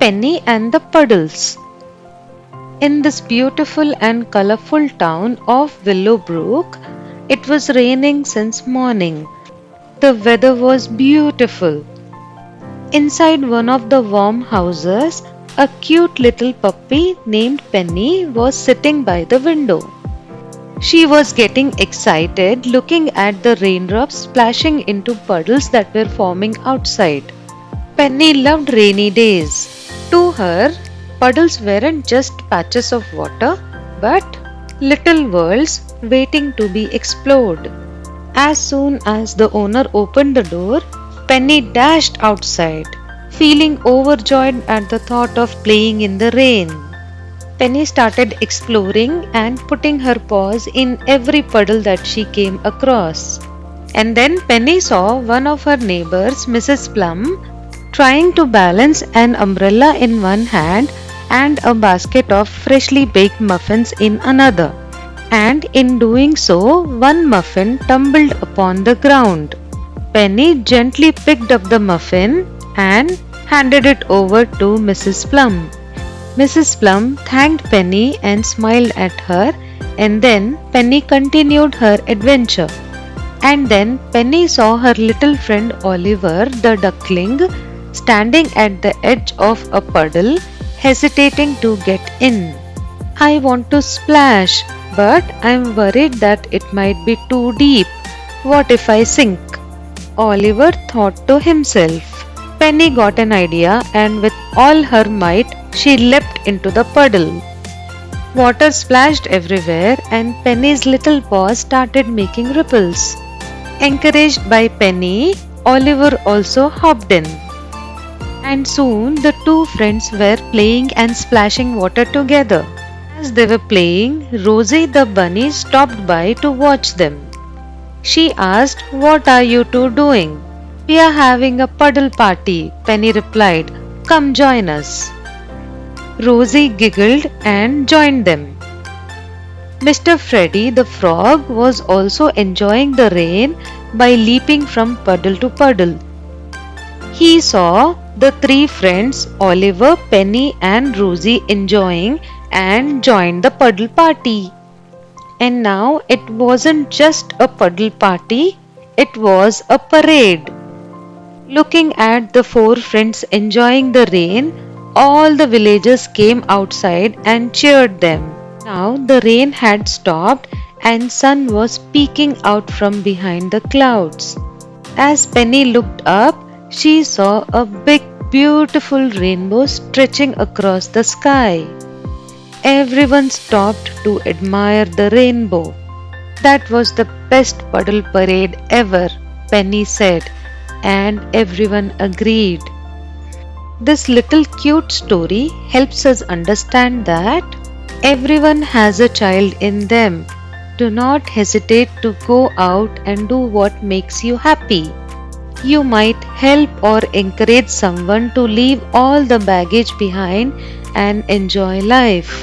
Penny and the Puddles. In this beautiful and colorful town of Willowbrook, it was raining since morning. The weather was beautiful. Inside one of the warm houses, a cute little puppy named Penny was sitting by the window. She was getting excited looking at the raindrops splashing into puddles that were forming outside. Penny loved rainy days. To her, puddles weren't just patches of water, but little worlds waiting to be explored. As soon as the owner opened the door, Penny dashed outside, feeling overjoyed at the thought of playing in the rain. Penny started exploring and putting her paws in every puddle that she came across. And then Penny saw one of her neighbors, Mrs. Plum, trying to balance an umbrella in one hand and a basket of freshly baked muffins in another. And in doing so, one muffin tumbled upon the ground. Penny gently picked up the muffin and handed it over to Mrs. Plum. Mrs. Plum thanked Penny and smiled at her, and then Penny continued her adventure. And then Penny saw her little friend Oliver the duckling standing at the edge of a puddle, hesitating to get in. "I want to splash, but I'm worried that it might be too deep. What if I sink?" Oliver thought to himself. Penny got an idea, and with all her might, she leapt into the puddle. Water splashed everywhere, and Penny's little paws started making ripples. Encouraged by Penny, Oliver also hopped in. And soon the two friends were playing and splashing water together. As they were playing, Rosie the bunny stopped by to watch them. She asked, "What are you two doing?" "We are having a puddle party," Penny replied. "Come join us." Rosie giggled and joined them. Mr. Freddie the frog was also enjoying the rain by leaping from puddle to puddle. He saw the three friends, Oliver, Penny, and Rosie, enjoying and joined the puddle party. And now it wasn't just a puddle party, it was a parade. Looking at the four friends enjoying the rain, all the villagers came outside and cheered them. Now the rain had stopped and sun was peeking out from behind the clouds. As Penny looked up, she saw a big, beautiful rainbow stretching across the sky. Everyone stopped to admire the rainbow. "That was the best puddle parade ever," Penny said, and everyone agreed. This little cute story helps us understand that everyone has a child in them. Do not hesitate to go out and do what makes you happy. You might help or encourage someone to leave all the baggage behind and enjoy life.